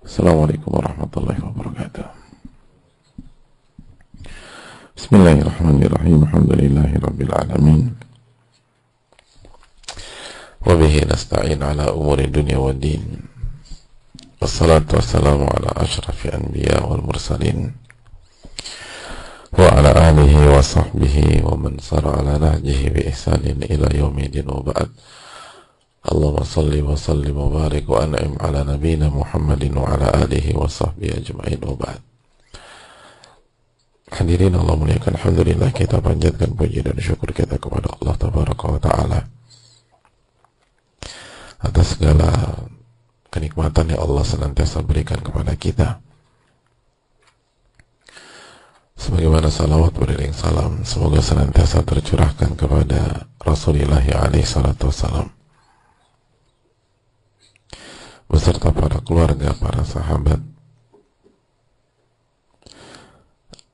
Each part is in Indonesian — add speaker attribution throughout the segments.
Speaker 1: Assalamualaikum warahmatullahi wabarakatuh. Bismillahirrahmanirrahim. Alhamdulillahi rabbil alamin. Wa bihi nasta'in ala umuri dunya wad din. Wassalatu wassalamu ala asyrafil anbiya wal mursalin wa ala alihi wa sahbihi wa man sara ala nahjihi bi ihsanin ila yaumidin wa ba'd. Allahumma salli wa sallim wa barik wa an'im ala nabiyina Muhammadin wa ala alihi wa sahbihi ajma'in wa ba'd. Hadirin Allah muliakan, alhamdulillah kita panjatkan puji dan syukur kita kepada Allah tabaraka wa ta'ala atas segala kenikmatan yang Allah senantiasa berikan kepada kita. Sebagaimana salawat beriring salam semoga senantiasa tercurahkan kepada Rasulullah alaihi salatu wassalam beserta para keluarga, para sahabat,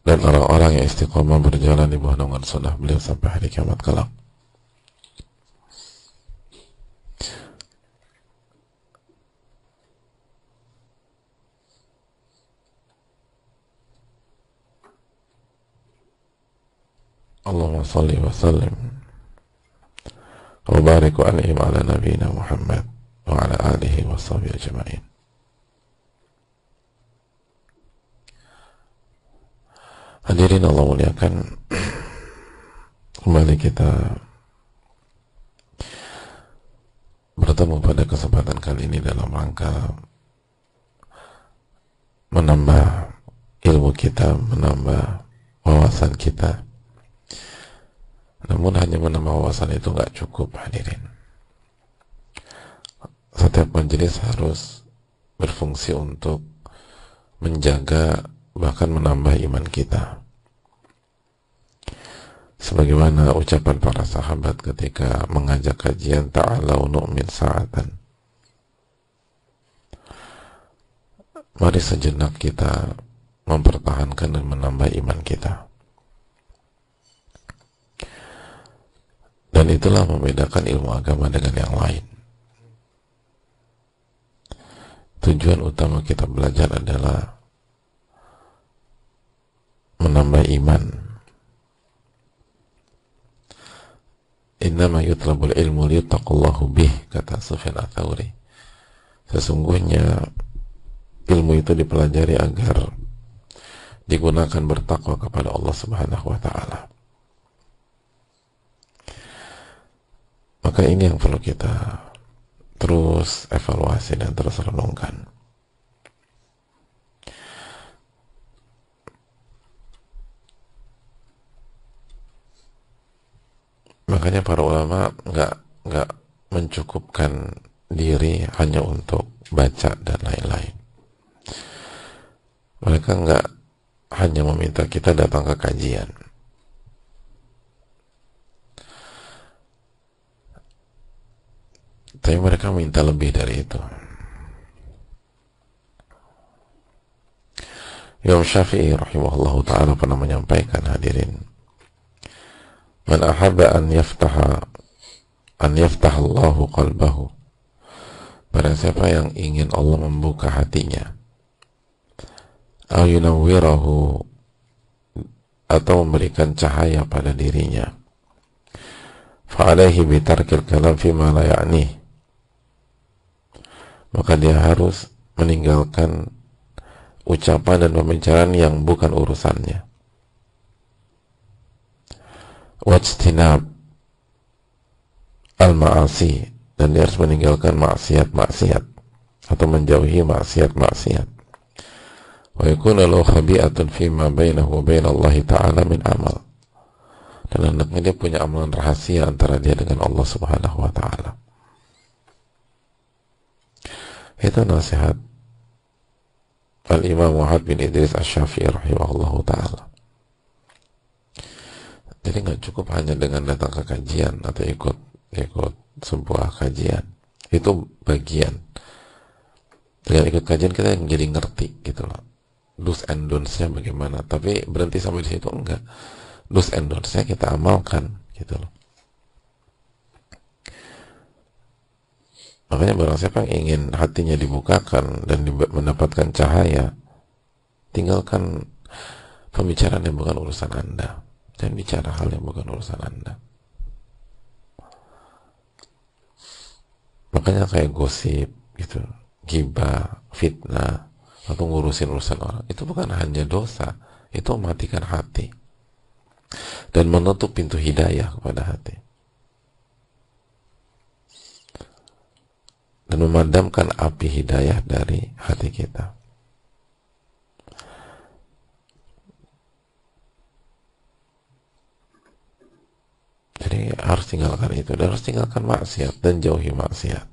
Speaker 1: dan orang-orang yang istiqomah berjalan di bawah naungan sunnah beliau sampai hari kiamat kelak. Allahumma salli wa sallim wa barik wa an'im ala nabiyina Muhammad wa ala alihi wa sahbihi ajma'in. Hadirin Allah muliakan, kembali kita bertemu pada kesempatan kali ini dalam rangka menambah ilmu kita, menambah wawasan kita. Namun hanya menambah wawasan itu nggak cukup, hadirin. Setiap majelis harus berfungsi untuk menjaga bahkan menambah iman kita. Sebagaimana ucapan para sahabat ketika mengajak kajian, ta'alau nu'min sa'atan. Mari sejenak kita mempertahankan dan menambah iman kita. Dan itulah membedakan ilmu agama dengan yang lain. Tujuan utama kita belajar adalah menambah iman. Innama yutlabul ilmu liyuttaqullahu bih, kata Sufyan Ats-Tsauri. Sesungguhnya ilmu itu dipelajari agar digunakan bertakwa kepada Allah Subhanahu wa ta'ala. Maka ini yang perlu kita terus evaluasi dan terus renungkan. Makanya para ulama nggak mencukupkan diri hanya untuk baca dan lain-lain. Mereka nggak hanya meminta kita datang ke kajian. Tapi mereka minta lebih dari itu. Imam Syafi'i rahimahullahu ta'ala pernah menyampaikan, hadirin, man ahabba an yaftaha Allahu qalbahu, barang siapa yang ingin Allah membuka hatinya, au yunawwirahu, atau memberikan cahaya pada dirinya, fa alaihi bitarkil kalam fima la ya'nih, maka dia harus meninggalkan ucapan dan pembicaraan yang bukan urusannya. Wajtinab al-ma'asi, dan dia harus meninggalkan maksiat-maksiat atau menjauhi maksiat-maksiat. Wa yakuna lahu khabi'atun fima bainahu wa bain Allah ta'ala min amal, dan hendaknya dia punya amalan rahasia antara dia dengan Allah Subhanahu wa ta'ala. Itu nasihat Al-Imam Muhammad bin Idris Asy-Syafi'i rahimahullahu ta'ala. Jadi nggak cukup hanya dengan datang ke kajian atau ikut sebuah kajian. Itu bagian. Dengan ikut kajian kita jadi ngerti gitu loh. Do's and don'ts-nya bagaimana. Tapi berhenti sampai di situ enggak. Do's and don'ts-nya kita amalkan gitu loh. Makanya barang siapa yang ingin hatinya dibukakan dan mendapatkan cahaya, tinggalkan pembicaraan yang bukan urusan Anda. Jangan bicara hal yang bukan urusan Anda. Makanya kayak gosip gitu, ghibah, fitnah, atau ngurusin urusan orang, itu bukan hanya dosa, itu mematikan hati dan menutup pintu hidayah kepada hati dan memadamkan api hidayah dari hati kita. Jadi harus tinggalkan itu, dan harus tinggalkan maksiat dan jauhi maksiat.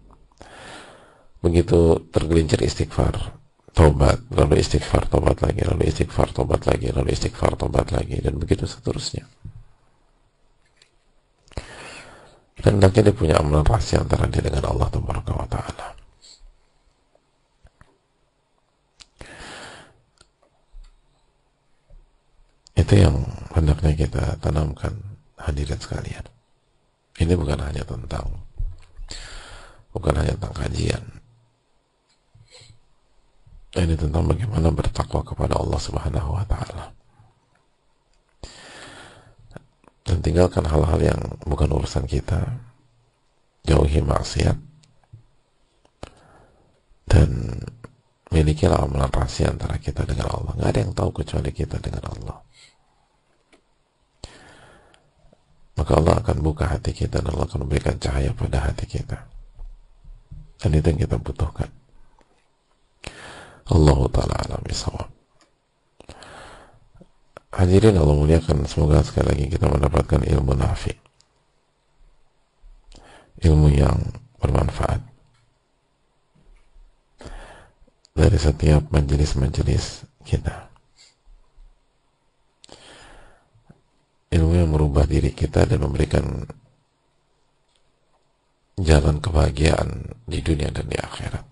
Speaker 1: Begitu tergelincir istighfar, tobat, lalu istighfar, tobat lagi, lalu istighfar, tobat lagi, lalu istighfar, tobat lagi, dan begitu seterusnya. Dan hendaknya dia punya amalan rahasia antara dia dengan Allah Ta'ala. Itu yang hendaknya kita tanamkan, hadirin sekalian. Ini bukan hanya tentang kajian. Ini tentang bagaimana bertakwa kepada Allah Subhanahu wa Ta'ala. Dan tinggalkan hal-hal yang bukan urusan kita, jauhi maksiat, dan milikilah amalan rahasia antara kita dengan Allah. Nggak ada yang tahu kecuali kita dengan Allah. Maka Allah akan buka hati kita dan Allah akan memberikan cahaya pada hati kita. Dan itu yang kita butuhkan. Allah Ta'ala alam bisawab. Hadirin Allah muliakan, semoga sekali lagi kita mendapatkan ilmu nafi, ilmu yang bermanfaat dari setiap majelis-majelis kita, ilmu yang merubah diri kita dan memberikan jalan kebahagiaan di dunia dan di akhirat.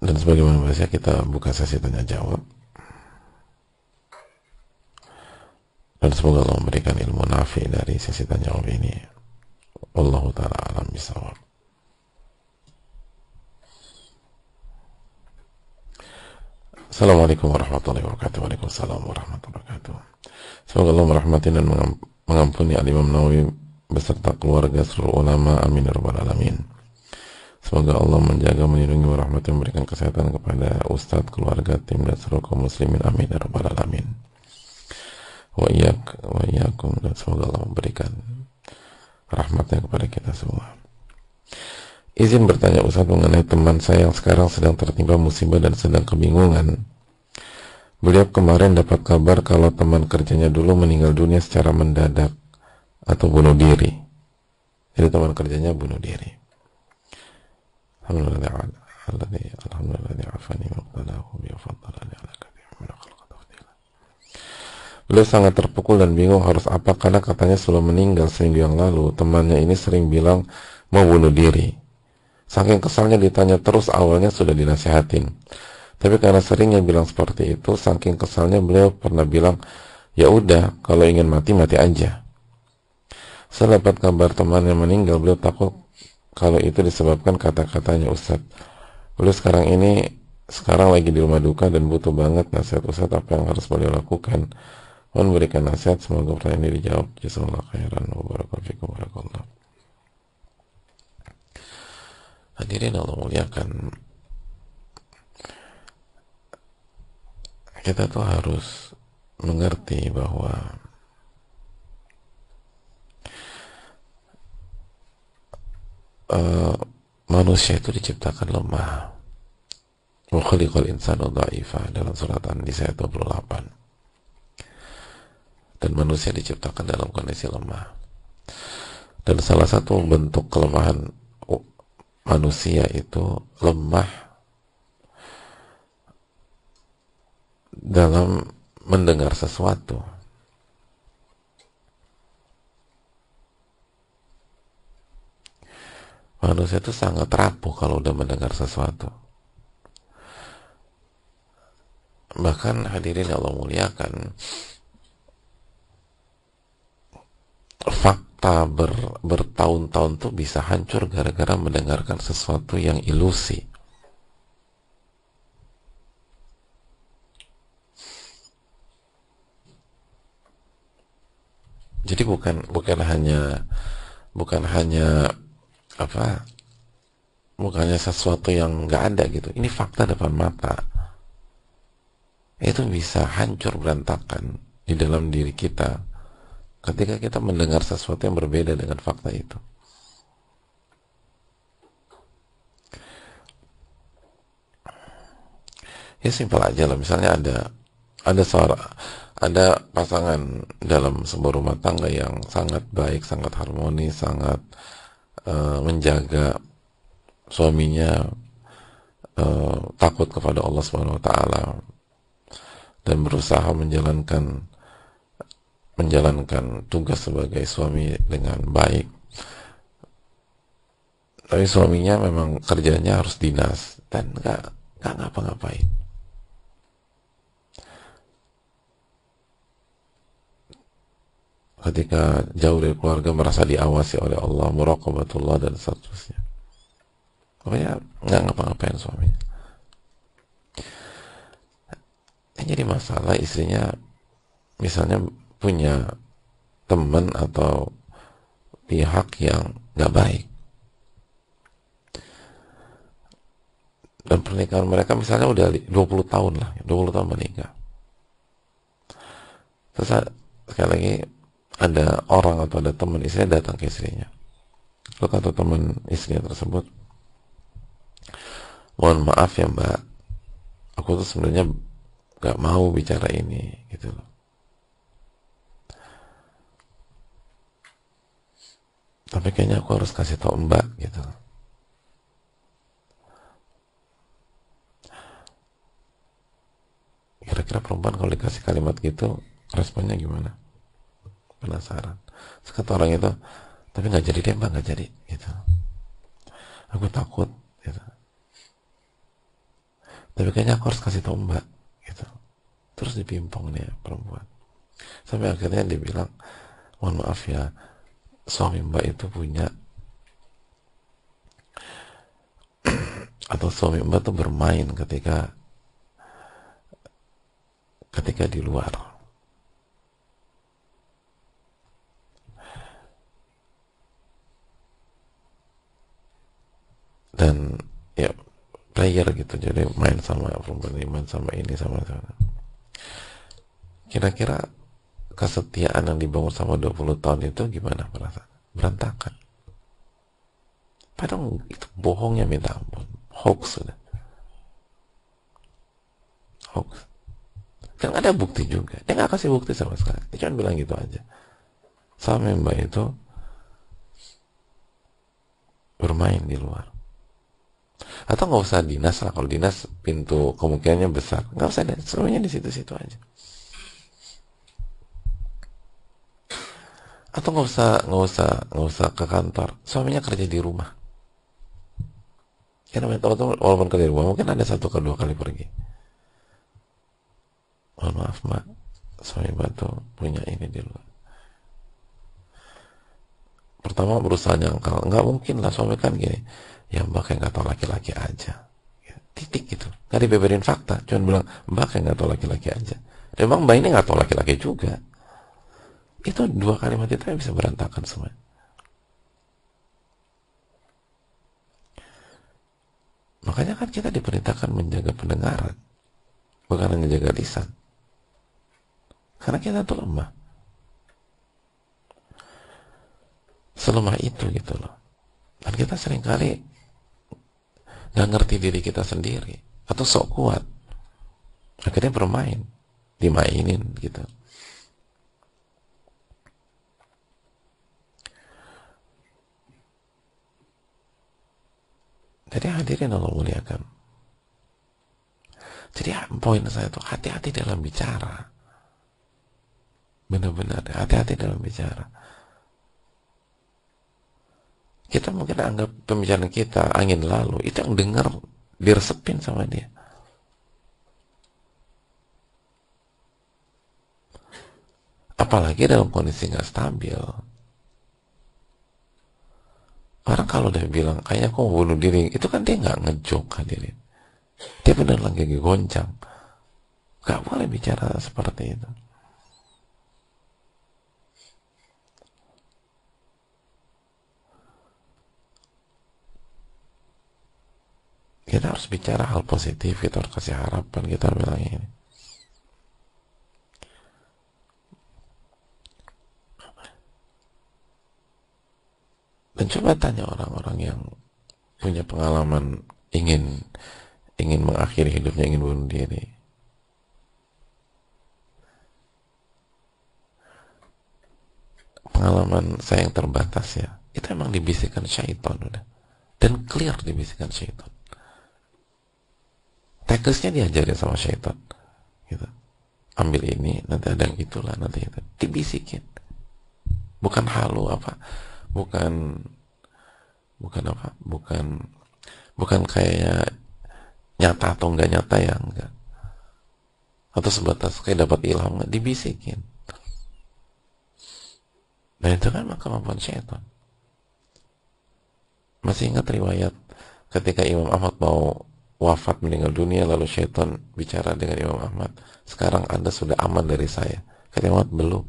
Speaker 1: Dan sebagaimana biasa kita buka sesi tanya jawab, dan semoga Allah memberikan ilmu nafi dari sesi tanya jawab ini. Wallahu ta'ala alam bisawab. Assalamualaikum warahmatullahi wabarakatuh. Waalaikumsalam warahmatullahi wabarakatuh. Semoga Allah merahmati dan mengampuni Al-Imam Nawawi beserta keluarga seluruh ulama, amin ya rabbal alamin. Semoga Allah menjaga, melindungi, merahmati, memberikan kesehatan kepada ustadz, keluarga, tim, dan seluruh kaum muslimin, amin ya rabbal alamin. Wa iyyakum, dan semoga Allah memberikan rahmatnya kepada kita semua. Izin bertanya Ustaz mengenai teman saya yang sekarang sedang tertimpa musibah dan sedang kebingungan. Beliau kemarin dapat kabar kalau teman kerjanya dulu meninggal dunia secara mendadak atau bunuh diri. Jadi teman kerjanya bunuh diri. Alhamdulillah afani wa qadahu bi fadlani ala katsir min khalqi tafdila. Beliau sangat terpukul dan bingung harus apa, karena katanya sebelum meninggal seminggu yang lalu temannya ini sering bilang mau bunuh diri. Saking kesalnya ditanya terus, awalnya sudah dinasihatin, tapi karena seringnya bilang seperti itu, saking kesalnya beliau pernah bilang, ya udah, kalau ingin mati, mati aja. Setelah dapat kabar temannya meninggal, beliau takut kalau itu disebabkan kata-katanya Ustadz. Beliau sekarang lagi di rumah duka dan butuh banget nasihat Ustadz, apa yang harus beliau lakukan. Mohon berikan nasihat, semoga pertanyaan ini dijawab. Jazakallahu khairan wa barakallahu fikum wa barakallahu. Hadirin Allah muliakan, kita tuh harus mengerti bahwa manusia itu diciptakan lemah. Wa khaliqal insana dha'ifa dalam surat An-Nisa ayat 28. Dan manusia diciptakan dalam kondisi lemah. Dan salah satu bentuk kelemahan manusia itu lemah dalam mendengar sesuatu. Manusia itu sangat rapuh kalau udah mendengar sesuatu. Bahkan hadirin Allah muliakan, bertahun-tahun tuh bisa hancur gara-gara mendengarkan sesuatu yang ilusi. Jadi bukan hanya apa bukannya sesuatu yang nggak ada gitu. Ini fakta depan mata. Itu bisa hancur berantakan di dalam diri kita ketika kita mendengar sesuatu yang berbeda dengan fakta itu. Ya simpel aja lah. Misalnya ada pasangan dalam sebuah rumah tangga yang sangat baik, sangat harmonis, sangat menjaga suaminya, takut kepada Allah Subhanahu Wa Taala dan berusaha menjalankan tugas sebagai suami dengan baik. Tapi suaminya memang kerjanya harus dinas dan nggak ngapa-ngapain. Ketika jauh dari keluarga merasa diawasi oleh Allah, muraqabatullah dan seterusnya. Pokoknya nggak ngapa-ngapain suaminya. Yang jadi masalah istrinya misalnya punya teman atau pihak yang nggak baik. Dan pernikahan mereka misalnya udah 20 tahun lah, 20 tahun menikah. Terus sekali lagi ada orang atau ada teman istrinya datang ke istrinya. Lalu kata teman istrinya tersebut, mohon maaf ya mbak, aku tuh sebenarnya gak mau bicara ini gitu loh. Tapi kayaknya aku harus kasih tau mbak gitu. Kira-kira perempuan kalau dikasih kalimat gitu responnya gimana? Penasaran. Terus kata orang itu, tapi nggak jadi deh mbak, nggak jadi gitu. Aku takut gitu. Tapi kayaknya aku harus kasih tau mbak gitu. Terus dipimpong nih perempuan. Sampai akhirnya dia bilang, mohon maaf ya, suami mbak itu punya atau suami mbak tuh bermain ketika di luar. Dan ya player gitu, jadi main sama perempuan ini, main sama ini, sama. Kira-kira kesetiaan yang dibangun sama 20 tahun itu gimana perasaan? Berantakan. Padahal itu bohongnya minta ampun. Hoax sudah. Hoax. Kan ada bukti juga. Dia nggak kasih bukti sama sekali. Dia cuma bilang gitu aja. Sama mbak itu bermain di luar. Atau nggak usah dinas lah. Kalau dinas pintu kemungkinannya besar. Nggak usah deh. Semuanya di situ-situ aja. Atau nggak usah ke kantor. Suaminya kerja di rumah. Ya namanya teman-teman walaupun kerja di rumah mungkin ada 1 ke 2 kali pergi. Mohon maaf mbak, suami mbak tuh punya ini di luar. Pertama berusaha nyangkal, nggak mungkin lah suami kan gini. Ya mbak kayak nggak tahu laki-laki aja. Ya, titik gitu. Nggak dibeberin fakta, cuman bilang mbak kayak nggak tahu laki-laki aja. Dan emang mbak ini nggak tahu laki-laki juga. Itu 2 kalimat itu yang bisa berantakan semua. Makanya kan kita diperintahkan menjaga pendengaran, bukan hanya menjaga lisan. Karena kita tuh lemah. Selemah itu gitu loh. Dan kita seringkali gak ngerti diri kita sendiri. Atau sok kuat. Akhirnya bermain. Dimainin gitu. Jadi hadirin Allah muliakan. Jadi poin saya tuh hati-hati dalam bicara. Benar-benar hati-hati dalam bicara. Kita mungkin anggap pembicaraan kita angin lalu, itu yang dengar diresepin sama dia. Apalagi dalam kondisi nggak stabil. Orang kalau dia bilang kayaknya aku mau bunuh diri, itu kan dia nggak ngejok, hadirin. Dia benar lagi goncang. Gak boleh bicara seperti itu. Kita harus bicara hal positif, kita harus kasih harapan, kita bilang ini. Dan coba tanya orang-orang yang punya pengalaman ingin mengakhiri hidupnya, ingin bunuh diri. Pengalaman saya yang terbatas ya, itu emang dibisikkan syaitan udah. Dan clear dibisikkan syaitan. Teknisnya diajarin sama syaitan. Gitu. Ambil ini, nanti ada yang itulah, nanti itu. Dibisikin. Bukan halu apa, bukan apa, bukan kayak nyata atau enggak nyata ya, enggak. Atau sebatas kayak dapat ilham, enggak, dibisikin. Dan itu kan kemampuan syaitan. Masih ingat riwayat ketika Imam Ahmad mau wafat, meninggal dunia, lalu syaitan bicara dengan Imam Ahmad, sekarang Anda sudah aman dari saya. Kata Imam Ahmad, belum.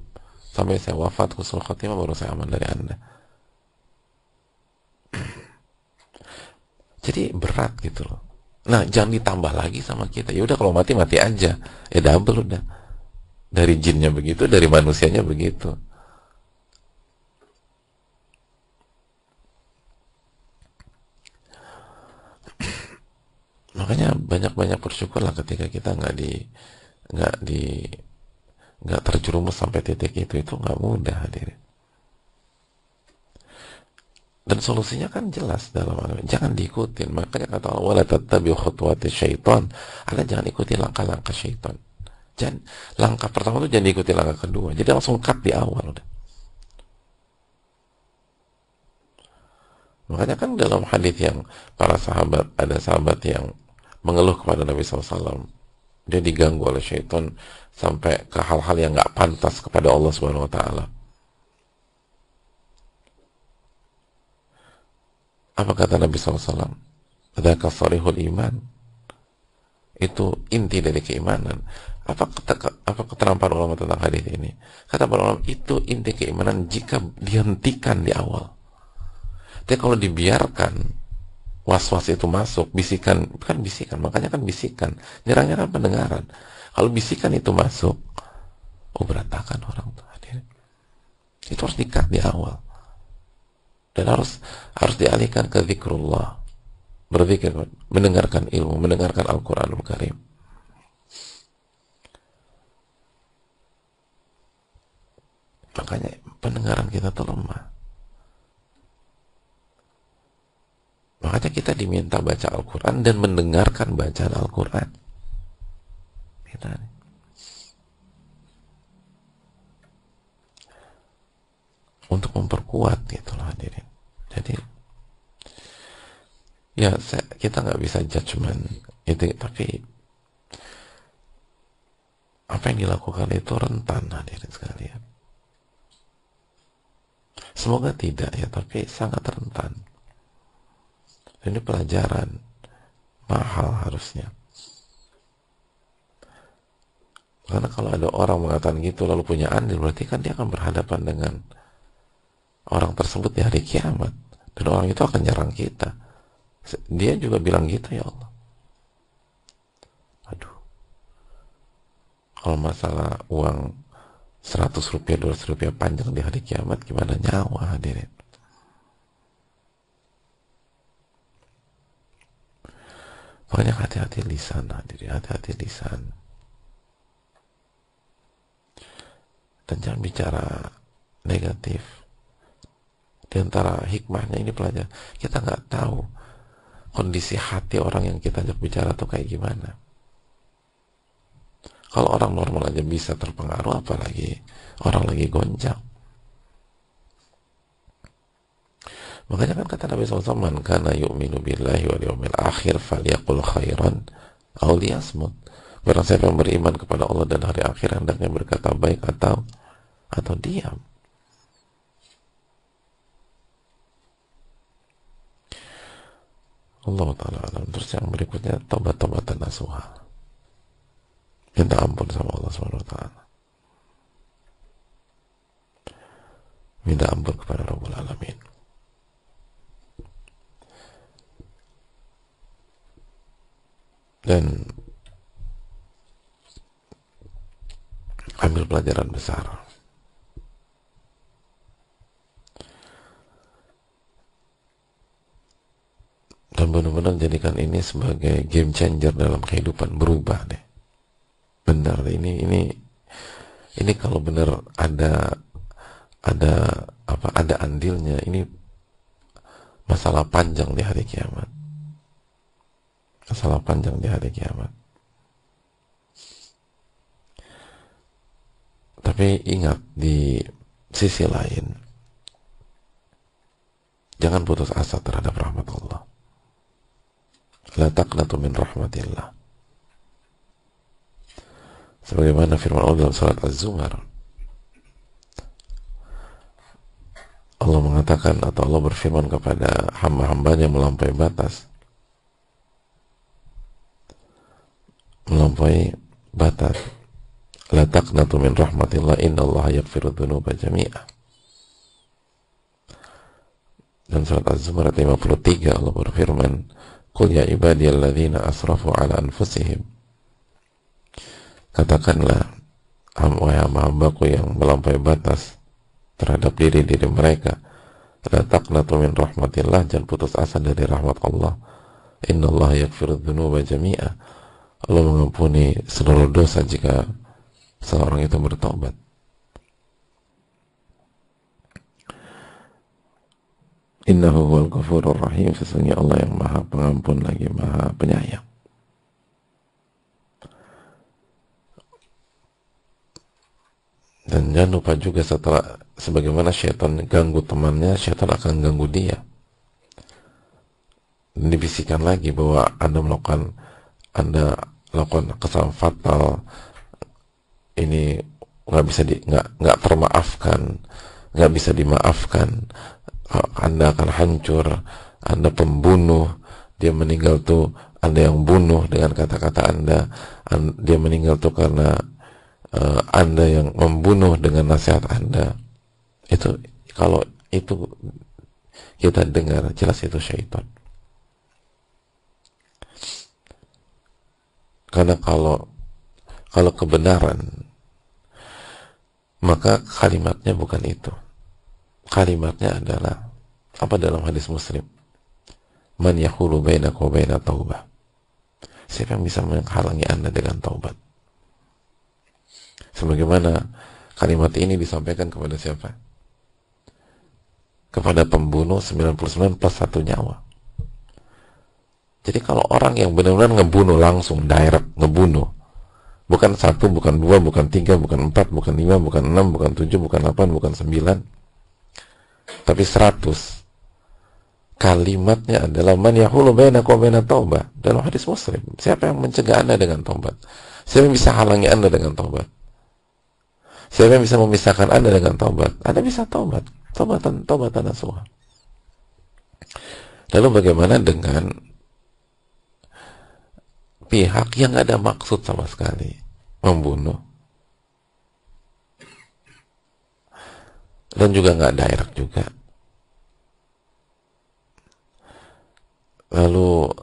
Speaker 1: Sampai saya wafat husnul khatimah baru saya aman dari Anda. Jadi berat gitu loh. Nah, jangan ditambah lagi sama kita. Ya udah, kalau mati mati aja. Ya double udah. Dari jinnya begitu, dari manusianya begitu. Makanya banyak-banyak bersyukurlah ketika kita nggak terjerumus sampai titik itu nggak mudah, hadirin. Dan solusinya kan jelas dalam agama, jangan diikutin. Makanya kata Allah, wala tattabi'u khutuwati syaitan, Anda jangan ikuti langkah-langkah syaitan. Jangan, langkah pertama itu jangan diikuti langkah kedua, jadi langsung cut di awal udah. Makanya kan dalam hadis yang para sahabat, ada sahabat yang mengeluh kepada Nabi SAW, dia diganggu oleh syaitan sampai ke hal-hal yang nggak pantas kepada Allah Subhanahu Wa Taala. Apa kata Nabi SAW? Dzaka sharihul iman. Itu inti dari keimanan. Apa keterangan para ulama tentang hadis ini? Kata para ulama, itu inti keimanan jika dihentikan di awal. Tapi kalau dibiarkan was-was itu masuk, bisikan, kan bisikan, makanya kan bisikan, nyerangnya kan pendengaran. Kalau bisikan itu masuk, oh berantakan orang tuh. Itu harus dikat di awal. Dan harus dialihkan ke zikrullah, berzikir, mendengarkan ilmu, mendengarkan Al-Quranul Karim. Makanya pendengaran kita tuh lemah. Makanya kita diminta baca Al-Quran dan mendengarkan bacaan Al-Quran. Untuk memperkuat gitu loh, hadirin. Jadi ya kita nggak bisa judgement itu, tapi apa yang dilakukan itu rentan, hadirin sekalian. Semoga tidak ya, tapi sangat rentan. Ini pelajaran mahal harusnya. Karena kalau ada orang mengatakan gitu lalu punya andil, berarti kan dia akan berhadapan dengan orang tersebut di hari kiamat, dan orang itu akan nyerang kita. Dia juga bilang gitu, ya Allah. Aduh, kalau masalah uang 100 rupiah, 200 rupiah panjang di hari kiamat, gimana nyawa, hadirin? Makanya hati-hati lisan, hadirin, hati-hati lisan. Dan jangan bicara negatif. Di antara hikmahnya ini pelajar, kita nggak tahu kondisi hati orang yang kita ajak bicara tuh kayak gimana. Kalau orang normal aja bisa terpengaruh, apalagi orang lagi gonjang. Makanya kan kata Nabi SAW, man kana yu'minu billahi wal yawmil akhir falyaqul khairan aw liyasmut. Barang siapa yang beriman kepada Allah dan hari akhir, hendaknya berkata baik atau diam. Allah Ta'ala alam. Terus yang berikutnya taubat-taubatan nasuha, minta ampun sama Allah Subhanahu wa Ta'ala, minta ampun kepada Rabbul Alamin. Dan ambil pelajaran besar. Dan benar-benar jadikan ini sebagai game changer dalam kehidupan, berubah deh. Benar, ini kalau benar ada andilnya, ini masalah panjang di hari kiamat. Masalah panjang di hari kiamat. Tapi ingat, di sisi lain, jangan putus asa terhadap rahmat Allah. La taqnatu min rahmatillah. Sebagaimana firman Allah dalam surat Az-Zumar, Allah mengatakan, atau Allah berfirman kepada hamba-hambanya yang melampaui batas, la taqnatu min rahmatillah innallaha yaghfiru dzunuba jami'a. Dan surat Az-Zumar 53 Allah berfirman, qul ya ibadiyalladzina asrafu ala anfusihim, katakanlah wahai hamba-hambaku yang melampaui batas terhadap diri-diri mereka, la taqnatu min rahmatillah, jangan putus asa dari rahmat Allah, innallaha yaghfiru dzunuba jami'a, Allah mengampuni seluruh dosa jika seorang itu bertobat. Innahu huwal ghafurur rahim, sesungguhnya Allah yang maha pengampun lagi maha penyayang. Dan jangan lupa juga, setelah sebagaimana syaitan ganggu temannya, syaitan akan ganggu dia. Dan dibisikkan lagi bahwa Anda melakukan kesalahan fatal, ini nggak termaafkan, nggak bisa dimaafkan, Anda akan hancur, Anda pembunuh, dia meninggal tuh Anda yang bunuh dengan kata-kata Anda, dia meninggal tuh karena Anda yang membunuh dengan nasihat Anda. Itu, kalau itu kita dengar, jelas itu syaitan. Karena kalau kebenaran, maka kalimatnya bukan itu. Kalimatnya adalah apa dalam hadis Muslim? Man yahulu bainaka wa baina taubah. Siapa yang bisa menghalangi Anda dengan taubat? Sebagaimana kalimat ini disampaikan kepada siapa? Kepada pembunuh 99 plus 1 nyawa. Jadi kalau orang yang benar-benar ngebunuh langsung, direct ngebunuh, bukan 1, bukan 2, bukan 3, bukan 4, bukan 5, bukan 6, bukan 7, bukan 8, bukan 9, tapi 100, kalimatnya adalah man yahulu bainaka wa baina taubah. Dalam hadis Muslim, siapa yang mencegah Anda dengan taubat? Siapa yang bisa halangi Anda dengan taubat? Siapa yang bisa memisahkan Anda dengan taubat? Anda bisa taubat, taubatan nasuha. Lalu bagaimana dengan pihak yang ada maksud sama sekali membunuh, dan juga nggak direct juga, lalu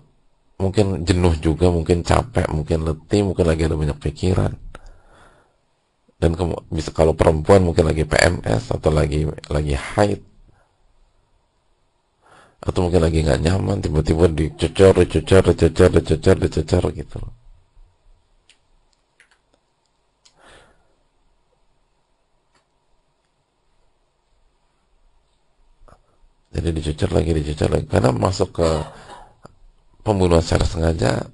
Speaker 1: mungkin jenuh juga, mungkin capek, mungkin letih, mungkin lagi ada banyak pikiran, dan bisa kalau perempuan mungkin lagi PMS atau lagi haid, atau mungkin lagi nggak nyaman, tiba-tiba dicecer gitu. Jadi dicecer lagi, karena masuk ke pembunuhan secara sengaja,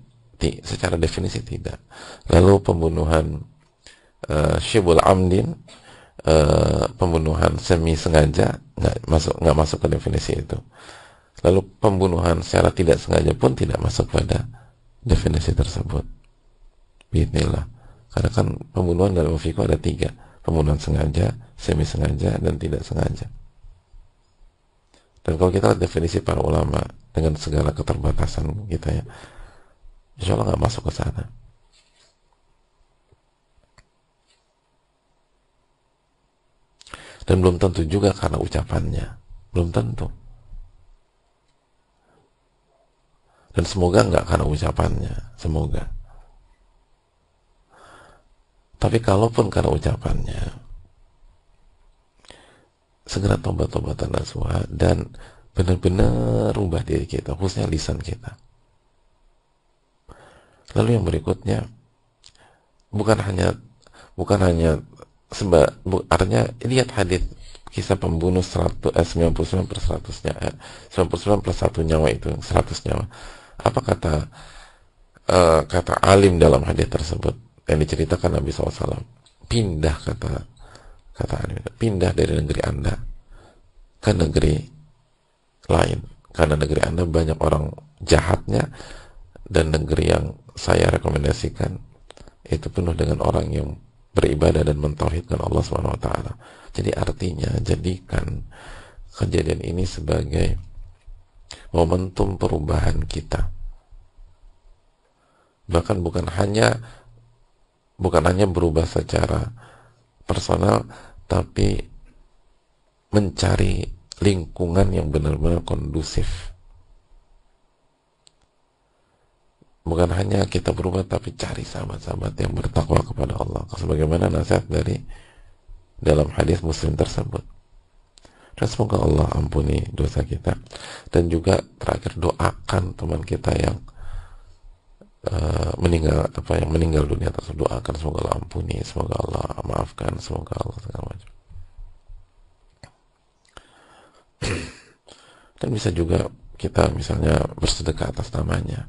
Speaker 1: secara definisi tidak. Lalu pembunuhan syibul amdin, pembunuhan semi sengaja, nggak masuk ke definisi itu. Lalu pembunuhan secara tidak sengaja pun tidak masuk pada definisi tersebut. Bismillah. Karena kan pembunuhan dalam fikih ada 3, pembunuhan sengaja, semi sengaja, dan tidak sengaja. Dan kalau kita lihat definisi para ulama dengan segala keterbatasan kita ya, insya Allah nggak masuk ke sana. Dan belum tentu juga karena ucapannya, belum tentu. Dan semoga nggak karena ucapannya, semoga. Tapi kalaupun karena ucapannya, segera tobat-tobatan nasuha dan benar-benar rubah diri kita, khususnya lisan kita. Lalu yang berikutnya, bukan hanya artinya lihat hadis kisah pembunuh 99 per 100-nya, 99 plus 1 nyawa itu 100 nyawa. Apa kata alim dalam hadis tersebut yang diceritakan Nabi SAW? Pindah, kata alim, pindah dari negeri Anda ke negeri lain, karena negeri Anda banyak orang jahatnya, dan negeri yang saya rekomendasikan itu penuh dengan orang yang beribadah dan mentauhidkan Allah SWT. Jadi artinya, jadikan kejadian ini sebagai momentum perubahan kita. Bahkan bukan hanya berubah secara personal, tapi mencari lingkungan yang benar-benar kondusif. Bukan hanya kita berubah, tapi cari sahabat-sahabat yang bertakwa kepada Allah, sebagaimana nasihat dari dalam hadis Muslim tersebut. Dan semoga Allah ampuni dosa kita. Dan juga terakhir, doakan teman kita yang meninggal dunia tersebut. Doakan semoga Allah ampuni, semoga Allah maafkan, semoga Allah segala macam. Dan bisa juga kita misalnya bersedekah atas namanya,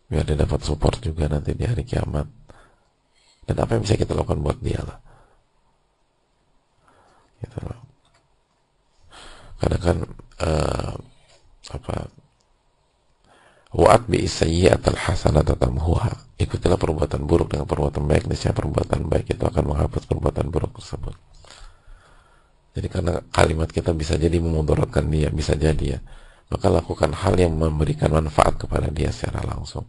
Speaker 1: biar dia dapat support juga nanti di hari kiamat. Dan apa yang bisa kita lakukan buat dia lah, gitu loh. Kadang kan wa'at bi'is sayyi'atal hasanata tamhuha, ikutilah perbuatan buruk dengan perbuatan baik, niscaya perbuatan baik itu akan menghapus perbuatan buruk tersebut. Jadi karena kalimat kita bisa jadi memudaratkan dia, bisa jadi ya, maka lakukan hal yang memberikan manfaat kepada dia secara langsung.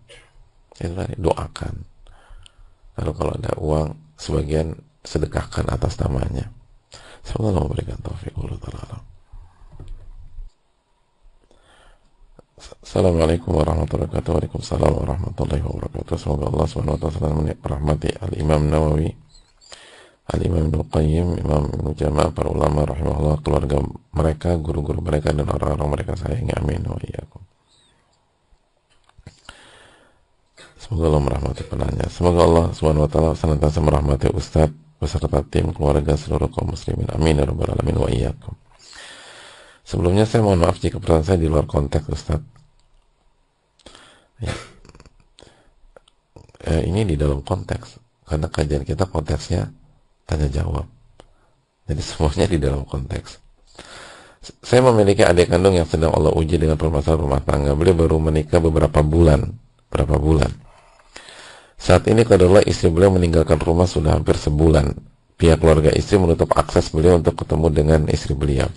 Speaker 1: Itu tadi, doakan. Lalu kalau ada uang, sebagian sedekahkan atas namanya. Semoga Allah memberikan taufik. Assalamualaikum warahmatullahi wabarakatuh. Waalaikumsalam warahmatullahi wabarakatuh. Semoga Allah SWT merahmati Al-Imam Nawawi, Al-Imam Ibnu Qayyim, Imam Ibnu Jama'ah, para ulama rahimahullah, keluarga mereka, guru-guru mereka, dan orang-orang mereka sayangi. Amin wa iyyakum. Semoga Allah merahmati penanya. Semoga Allah SWT senantiasa merahmati Ustadz beserta tim, keluarga, seluruh kaum muslimin. Amin ya rabbal alamin wa iyyakum. Sebelumnya saya mohon maaf jika pertanyaan saya di luar konteks, Ustadz. Ya. Ini di dalam konteks, karena kajian kita konteksnya tanya jawab. Jadi semuanya di dalam konteks. Saya memiliki adik kandung yang sedang Allah uji dengan permasalahan rumah tangga. Beliau baru menikah beberapa bulan. Saat ini qadarullah istri beliau meninggalkan rumah sudah hampir sebulan. Pihak keluarga istri menutup akses beliau untuk ketemu dengan istri beliau.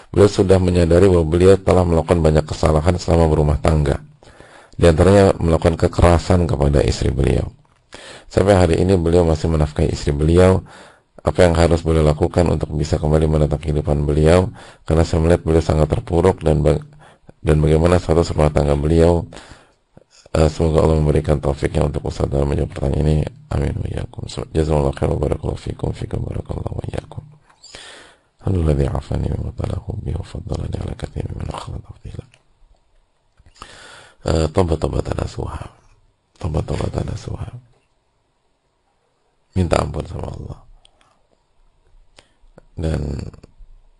Speaker 1: Beliau sudah menyadari bahwa beliau telah melakukan banyak kesalahan selama berumah tangga. Di antaranya melakukan kekerasan kepada istri beliau. Sampai hari ini beliau masih menafkahi istri beliau. Apa yang harus beliau lakukan untuk bisa kembali menatap kehidupan beliau? Karena saya melihat beliau sangat terpuruk dan bagaimana status rumah tangga beliau. Semoga Allah memberikan taufiknya untuk Ustaz dalam menjawab pertanyaan ini. Amin wa iyyakum. Jazakallahu khairan wa barakallahu fikum barakallahu wa iyyakum. Alladzi afani wa talahu bi wa faddalani ala katsirin min akhlaq tafdila. Tobat-tobatan nasuha. Minta ampun sama Allah. Dan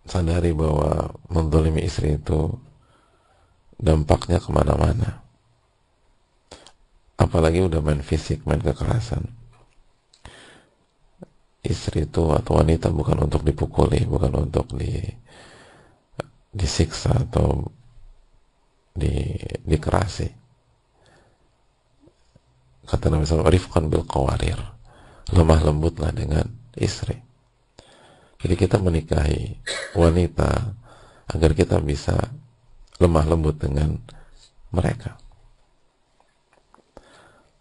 Speaker 1: sadari bahwa menzalimi istri itu dampaknya kemana-mana. Apalagi udah main fisik, main kekerasan. Istri itu atau wanita bukan untuk dipukuli, bukan untuk disiksa atau dikerasi. Kata Nabi SAW, rifqan bil qawarir, lemah lembutlah dengan istri. Jadi kita menikahi wanita agar kita bisa lemah lembut dengan mereka.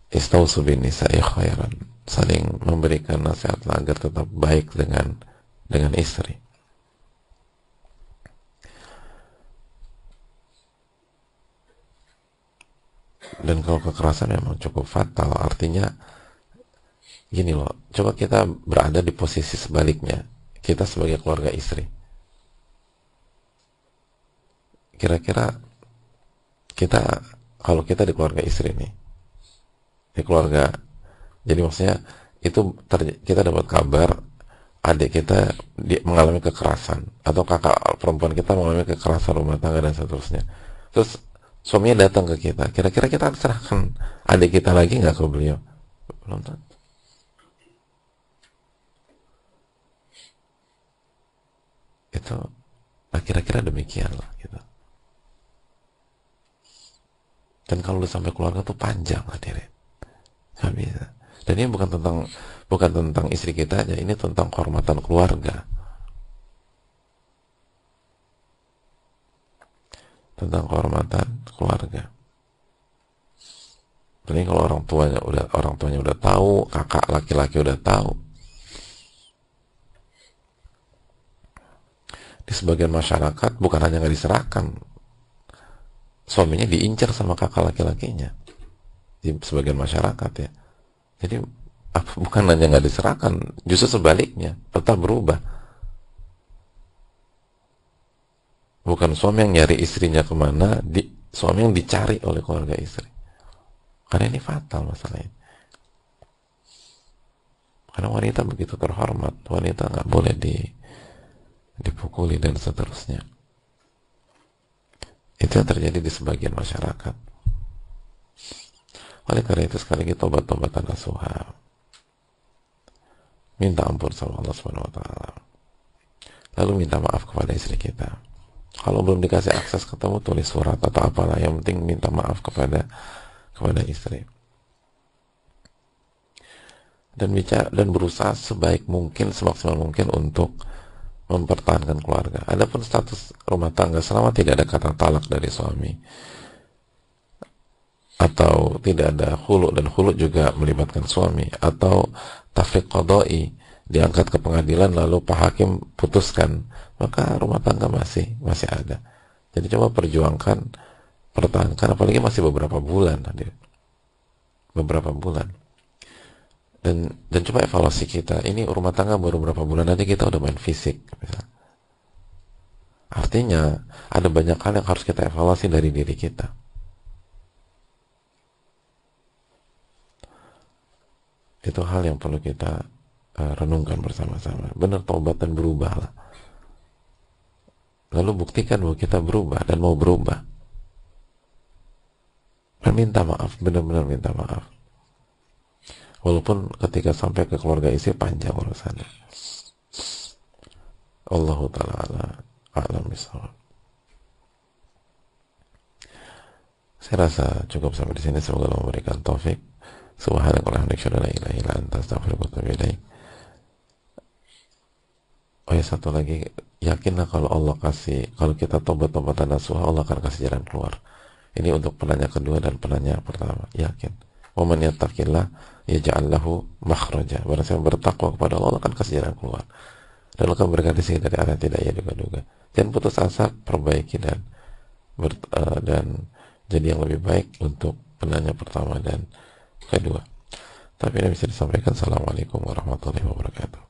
Speaker 1: Istausu bin nisa'i khairan, saling memberikan nasihat agar tetap baik dengan istri. Dan kalau kekerasan memang cukup fatal, artinya gini loh, coba kita berada di posisi sebaliknya, kita sebagai keluarga istri, kira-kira kita, kalau kita di keluarga istri nih, di keluarga, jadi maksudnya itu kita dapat kabar adik kita mengalami kekerasan, atau kakak perempuan kita mengalami kekerasan rumah tangga dan seterusnya, terus suaminya datang ke kita, kira-kira kita serahkan adik kita lagi nggak ke beliau? Belum tentu. Itu kira-kira demikian lah gitu. Dan kalau udah sampai keluarga tuh panjang hadirin, nggak bisa. Dan ini bukan tentang istri kita aja, ini tentang kehormatan keluarga, tentang kehormatan keluarga. Jadi kalau orang tuanya udah tahu, kakak laki-laki udah tahu, di sebagian masyarakat bukan hanya nggak diserahkan, suaminya diincar sama kakak laki-lakinya di sebagian masyarakat ya. Jadi bukan hanya nggak diserahkan, justru sebaliknya, tetap berubah. Bukan suami yang nyari istrinya kemana, suami yang dicari oleh keluarga istri. Karena ini fatal masalahnya. Karena wanita begitu terhormat, wanita nggak boleh dipukuli dan seterusnya. Itu yang terjadi di sebagian masyarakat. Oleh karena itu sekali lagi tobat-tobatan nasuha, minta ampun sama Allah Subhanahu wa taala, lalu minta maaf kepada istri kita. Kalau belum dikasih akses ketemu, tulis surat atau apalah, yang penting minta maaf kepada istri. Dan berusaha sebaik mungkin, semaksimal mungkin untuk mempertahankan keluarga. Adapun status rumah tangga, selama tidak ada kata talak dari suami, atau tidak ada khulu, dan khulu juga melibatkan suami, atau tafriq qadai, diangkat ke pengadilan lalu Pak Hakim putuskan, maka rumah tangga masih ada. Jadi coba perjuangkan, pertahankan, apalagi masih beberapa bulan, beberapa bulan. Dan coba evaluasi kita, ini rumah tangga baru berapa bulan nanti kita udah main fisik misalnya. Artinya ada banyak hal yang harus kita evaluasi dari diri kita. Itu hal yang perlu kita renungkan bersama-sama. Benar, taubat dan berubahlah. Lalu buktikan bahwa kita berubah dan mau berubah. Dan minta maaf, benar-benar minta maaf. Walaupun ketika sampai ke keluarga istri panjang urusannya. Allahu ta'ala a'lam bishawab. Saya rasa cukup sampai di sini. Semoga Allah memberikan taufik. Subhanakallahumma wa bihamdika, la ilaha illa anta, astaghfiruka wa atubu ilaik. Oh ya, satu lagi, yakinlah kalau Allah kasih, kalau kita tobat-tobatan nasuha, Allah akan kasih jalan keluar. Ini untuk penanya kedua dan penanya pertama, yakin. Wa man yattaqillah yaj'al lahu makhraja. Barang siapa bertakwa kepada Allah, Allah akan kasih jalan keluar. Dan Allah akan berikan rezeki dari arah yang tidak ia duga-duga. Jangan putus asa, perbaiki dan jadi yang lebih baik untuk penanya pertama dan kedua. Tapi ini bisa disampaikan. Assalamualaikum warahmatullahi wabarakatuh.